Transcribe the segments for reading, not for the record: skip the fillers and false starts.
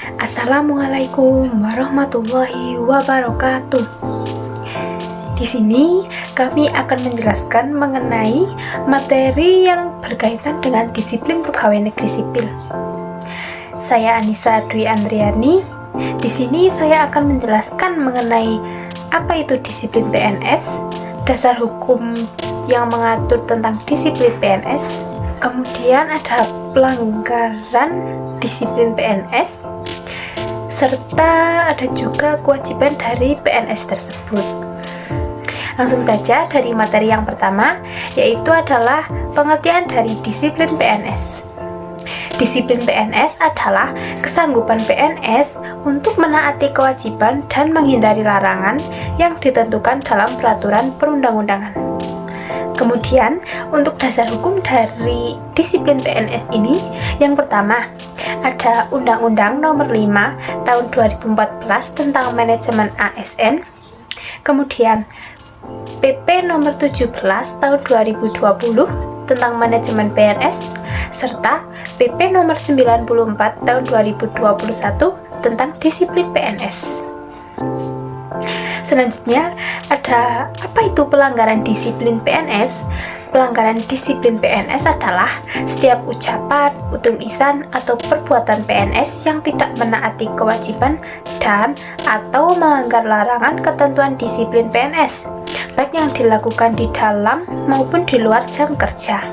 Assalamualaikum warahmatullahi wabarakatuh. Di sini kami akan menjelaskan mengenai materi yang berkaitan dengan disiplin pegawai negeri sipil. Saya Anissa Dwi Andriani. Di sini saya akan menjelaskan mengenai apa itu disiplin PNS, dasar hukum yang mengatur tentang disiplin PNS, kemudian ada pelanggaran disiplin PNS, serta ada juga kewajiban dari PNS tersebut. Langsung saja dari materi yang pertama, yaitu adalah pengertian dari disiplin PNS. Disiplin PNS adalah kesanggupan PNS untuk menaati kewajiban dan menghindari larangan yang ditentukan dalam peraturan perundang-undangan. Kemudian, untuk dasar hukum dari disiplin PNS ini, yang pertama, ada Undang-Undang Nomor 5 Tahun 2014 tentang Manajemen ASN. Kemudian, PP Nomor 17 Tahun 2020 tentang Manajemen PNS, serta PP Nomor 94 Tahun 2021 tentang Disiplin PNS. Selanjutnya, ada apa itu pelanggaran disiplin PNS? Pelanggaran disiplin PNS adalah setiap ucapan, tulisan, atau perbuatan PNS yang tidak menaati kewajiban dan atau melanggar larangan ketentuan disiplin PNS, baik yang dilakukan di dalam maupun di luar jam kerja.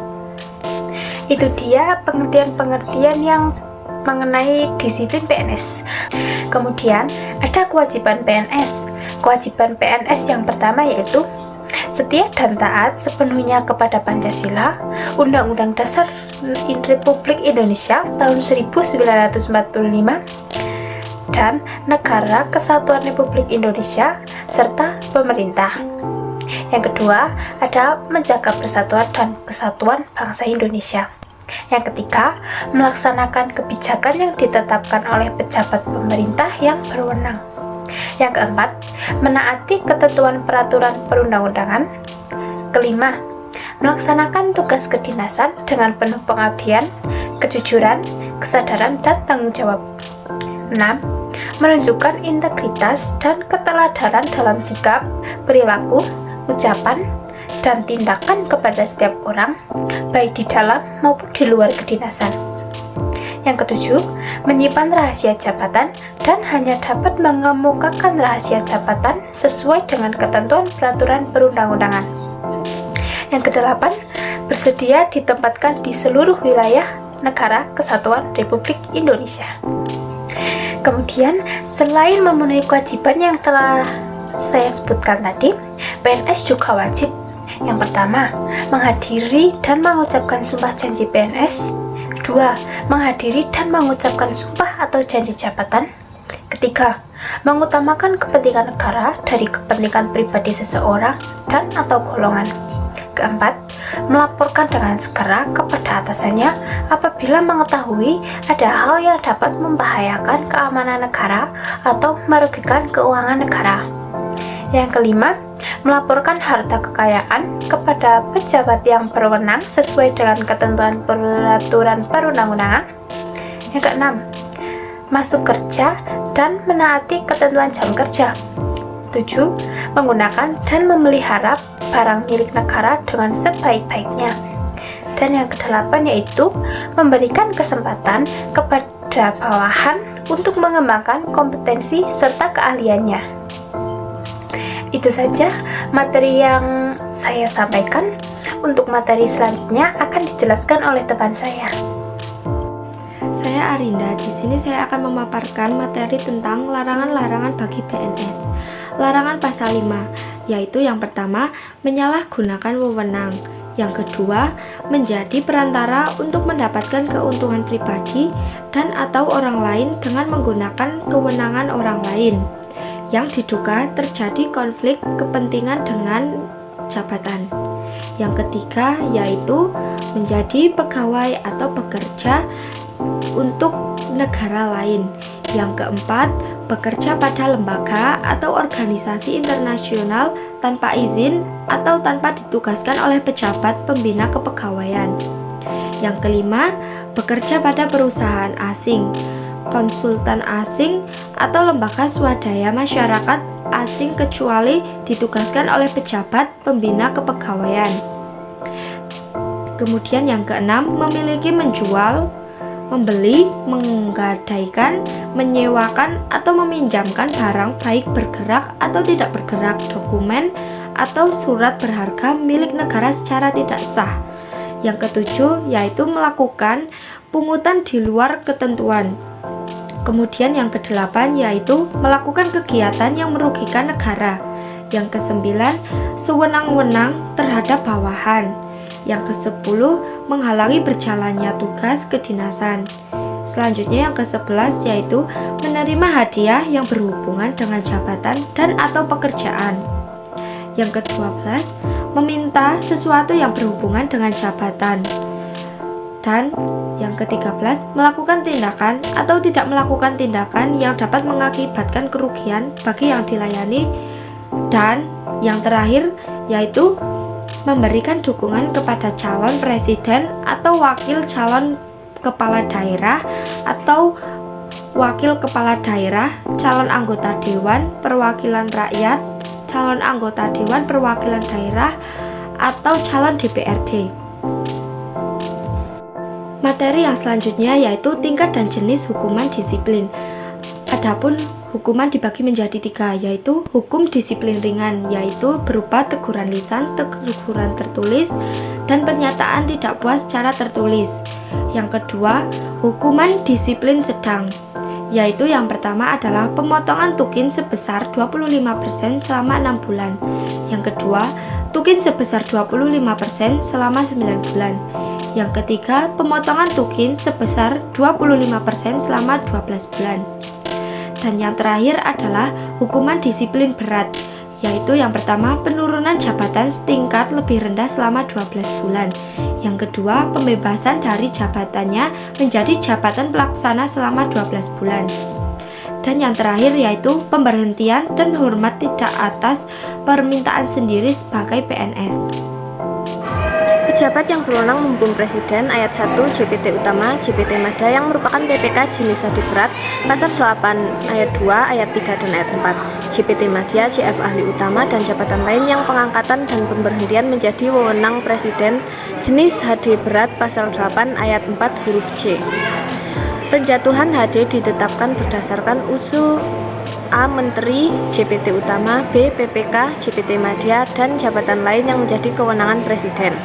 Itu dia pengertian-pengertian yang mengenai disiplin PNS. Kemudian, ada kewajiban PNS. Kewajiban PNS yang pertama yaitu setia dan taat sepenuhnya kepada Pancasila, Undang-Undang Dasar Republik Indonesia tahun 1945, dan Negara Kesatuan Republik Indonesia, serta pemerintah. Yang kedua, ada menjaga persatuan dan kesatuan bangsa Indonesia. Yang ketiga, melaksanakan kebijakan yang ditetapkan oleh pejabat pemerintah yang berwenang. Yang keempat, menaati ketentuan peraturan perundang-undangan. Kelima, melaksanakan tugas kedinasan dengan penuh pengabdian, kejujuran, kesadaran, dan tanggung jawab. 6. Menunjukkan integritas dan keteladanan dalam sikap, perilaku, ucapan, dan tindakan kepada setiap orang, baik di dalam maupun di luar kedinasan. Yang ketujuh, menyimpan rahasia jabatan dan hanya dapat mengemukakan rahasia jabatan sesuai dengan ketentuan peraturan perundang-undangan. Yang kedelapan, bersedia ditempatkan di seluruh wilayah Negara Kesatuan Republik Indonesia. Kemudian, selain memenuhi kewajiban yang telah saya sebutkan tadi, PNS juga wajib. Yang pertama, menghadiri dan mengucapkan sumpah janji PNS. 2. Menghadiri dan mengucapkan sumpah atau janji jabatan. Ketiga, mengutamakan kepentingan negara dari kepentingan pribadi seseorang dan atau golongan. Keempat, melaporkan dengan segera kepada atasannya apabila mengetahui ada hal yang dapat membahayakan keamanan negara atau merugikan keuangan negara. Yang kelima, melaporkan harta kekayaan kepada pejabat yang berwenang sesuai dengan ketentuan peraturan perundang-undangan. Yang keenam, masuk kerja dan menaati ketentuan jam kerja. 7. Menggunakan dan memelihara barang milik negara dengan sebaik-baiknya. Dan yang kedelapan yaitu memberikan kesempatan kepada bawahan untuk mengembangkan kompetensi serta keahliannya. Itu saja materi yang saya sampaikan. Untuk materi selanjutnya akan dijelaskan oleh teman saya. Saya Arinda. Di sini saya akan memaparkan materi tentang larangan-larangan bagi PNS. Larangan pasal 5, yaitu yang pertama, menyalahgunakan wewenang. Yang kedua, menjadi perantara untuk mendapatkan keuntungan pribadi dan atau orang lain dengan menggunakan kewenangan orang lain yang diduga terjadi konflik kepentingan dengan jabatan. Yang ketiga yaitu menjadi pegawai atau bekerja untuk negara lain. Yang keempat, bekerja pada lembaga atau organisasi internasional tanpa izin atau tanpa ditugaskan oleh pejabat pembina kepegawaian. Yang kelima, bekerja pada perusahaan asing, konsultan asing, atau lembaga swadaya masyarakat asing kecuali ditugaskan oleh pejabat pembina kepegawaian. Kemudian yang keenam, memiliki menjual, membeli, menggadaikan, menyewakan, atau meminjamkan barang baik bergerak atau tidak bergerak, dokumen, atau surat berharga milik negara secara tidak sah. Yang ketujuh, yaitu melakukan pungutan di luar ketentuan. Kemudian yang kedelapan, yaitu melakukan kegiatan yang merugikan negara. Yang kesembilan, sewenang-wenang terhadap bawahan. Yang ke-10, menghalangi berjalannya tugas kedinasan. Selanjutnya yang ke-11, yaitu menerima hadiah yang berhubungan dengan jabatan dan atau pekerjaan. Yang ke-12, meminta sesuatu yang berhubungan dengan jabatan. Dan yang ke-13, melakukan tindakan atau tidak melakukan tindakan yang dapat mengakibatkan kerugian bagi yang dilayani. Dan yang terakhir, yaitu memberikan dukungan kepada calon presiden atau wakil calon kepala daerah atau wakil kepala daerah, calon anggota dewan perwakilan rakyat, calon anggota dewan perwakilan daerah, atau calon DPRD. Materi yang selanjutnya yaitu tingkat dan jenis hukuman disiplin. Adapun hukuman dibagi menjadi 3, yaitu hukum disiplin ringan, yaitu berupa teguran lisan, teguran tertulis, dan pernyataan tidak puas secara tertulis. Yang kedua, hukuman disiplin sedang, yaitu yang pertama adalah pemotongan tukin sebesar 25% selama 6 bulan. Yang kedua, tukin sebesar 25% selama 9 bulan. Yang ketiga, pemotongan tukin sebesar 25% selama 12 bulan. Dan yang terakhir adalah hukuman disiplin berat, yaitu yang pertama penurunan jabatan setingkat lebih rendah selama 12 bulan. Yang kedua, pembebasan dari jabatannya menjadi jabatan pelaksana selama 12 bulan. Dan yang terakhir yaitu pemberhentian dan hormat tidak atas permintaan sendiri sebagai PNS. Pejabat yang berwenang menghukum Presiden ayat 1 JPT Utama, JPT Madya yang merupakan PPK jenis hadi berat pasal 8 ayat 2, ayat 3 dan ayat 4. JPT Madya, JF Ahli Utama dan jabatan lain yang pengangkatan dan pemberhentian menjadi wewenang Presiden jenis hadi berat pasal 8 ayat 4 huruf C. Penjatuhan HD ditetapkan berdasarkan usul A. Menteri, JPT Utama, B. PPK, JPT Madya dan jabatan lain yang menjadi kewenangan Presiden.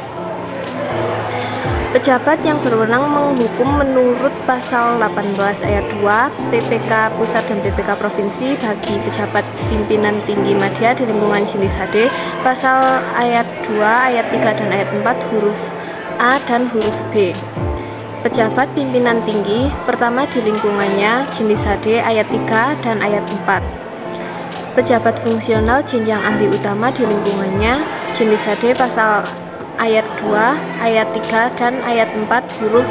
Pejabat yang berwenang menghukum menurut pasal 18 ayat 2 PPK Pusat dan PPK Provinsi bagi pejabat pimpinan tinggi madya di lingkungan jenis HD pasal ayat 2, ayat 3 dan ayat 4 huruf A dan huruf B. Pejabat pimpinan tinggi pertama di lingkungannya jenis HD ayat 3 dan ayat 4. Pejabat fungsional jenjang ahli utama di lingkungannya jenis HD pasal ayat 2, ayat 3 dan ayat 4 huruf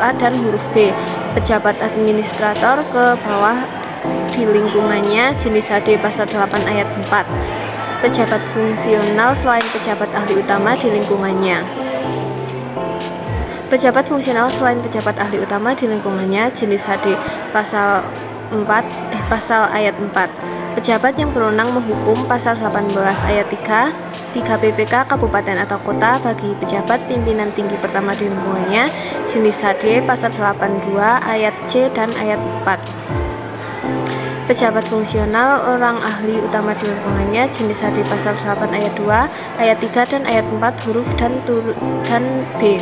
A dan huruf B. Pejabat administrator ke bawah di lingkungannya jenis HD pasal 8 ayat 4. Pejabat fungsional selain pejabat ahli utama di lingkungannya. Pejabat fungsional selain pejabat ahli utama di lingkungannya jenis HD pasal ayat 4. Pejabat yang berwenang menghukum pasal 18 ayat 3 PPK kabupaten atau kota bagi pejabat pimpinan tinggi pertama di lingkungannya jenis HD pasal 82 ayat C dan ayat 4. Pejabat fungsional orang ahli utama di lingkungannya jenis HD pasal 8 ayat 2 ayat 3 dan ayat 4 huruf dan B.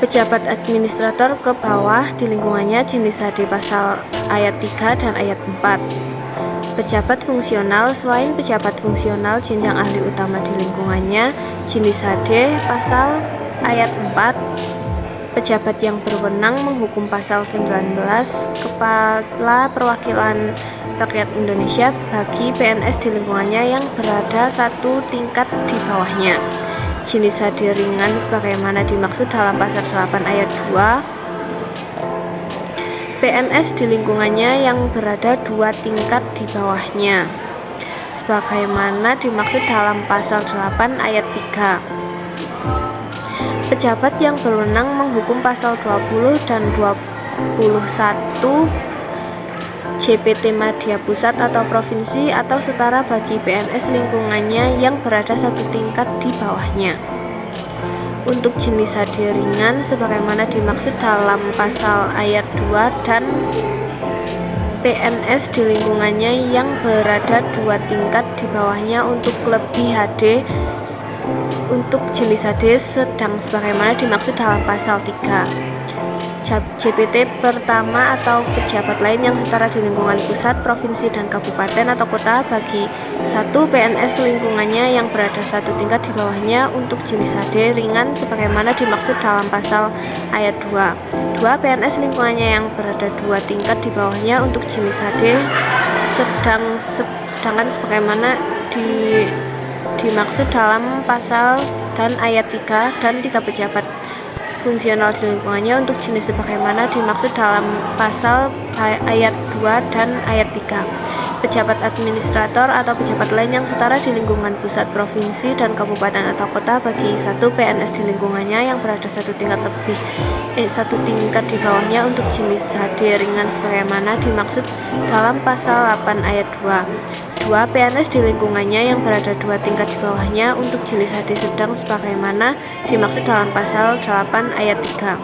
Pejabat administrator ke bawah di lingkungannya jenis HD pasal ayat 3 dan ayat 4. Pejabat fungsional selain pejabat fungsional jenjang ahli utama di lingkungannya jenis HD pasal ayat 4. Pejabat yang berwenang menghukum pasal 19 Kepala Perwakilan Rakyat Indonesia bagi PNS di lingkungannya yang berada satu tingkat di bawahnya jenis HD ringan sebagaimana dimaksud dalam pasal 8 ayat 2. PNS di lingkungannya yang berada 2 tingkat di bawahnya sebagaimana dimaksud dalam pasal 8 ayat 3. Pejabat yang berwenang menghukum pasal 20 dan JPT Madya Pusat atau provinsi atau setara bagi PNS lingkungannya yang berada satu tingkat di bawahnya. Untuk jenis HD ringan sebagaimana dimaksud dalam pasal ayat 2 dan PNS di lingkungannya yang berada 2 tingkat di bawahnya untuk lebih HD. Untuk jenis HD sedang sebagaimana dimaksud dalam pasal 3. JPT pertama atau pejabat lain yang setara di lingkungan pusat, provinsi, dan kabupaten atau kota bagi 1 PNS lingkungannya yang berada satu tingkat di bawahnya untuk jenis HD ringan sebagaimana dimaksud dalam pasal ayat 2. 2 PNS lingkungannya yang berada 2 tingkat di bawahnya untuk jenis HD sedangkan sebagaimana dimaksud dalam pasal dan ayat 3 dan 3 pejabat fungsional di lingkungannya untuk jenis sebagaimana dimaksud dalam pasal ayat 2 dan ayat 3. Pejabat administrator atau pejabat lain yang setara di lingkungan pusat, provinsi, dan kabupaten atau kota bagi 1 PNS di lingkungannya yang berada satu tingkat di bawahnya untuk jenis HD ringan sebagaimana dimaksud dalam pasal 8 ayat 2. 2 PNS di lingkungannya yang berada 2 tingkat di bawahnya untuk jenis HD sedang sebagaimana dimaksud dalam pasal 8 ayat 3.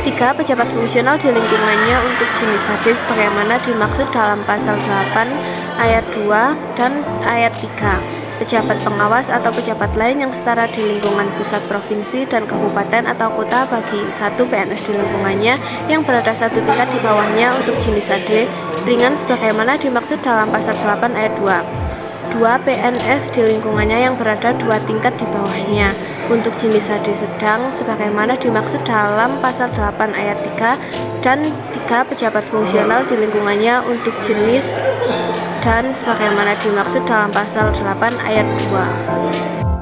3 pejabat fungsional di lingkungannya untuk jenis HD sebagaimana dimaksud dalam pasal 8 ayat 2 dan ayat 3. Pejabat pengawas atau pejabat lain yang setara di lingkungan pusat, provinsi, dan kabupaten atau kota bagi 1 PNS di lingkungannya yang berada satu tingkat di bawahnya untuk jenis HD ringan sebagaimana dimaksud dalam pasal 8 ayat 2. 2 PNS di lingkungannya yang berada 2 tingkat di bawahnya untuk jenis HD sedang sebagaimana dimaksud dalam pasal 8 ayat 3 dan 3 pejabat fungsional di lingkungannya untuk jenis dan sebagaimana dimaksud dalam pasal 8 ayat 2.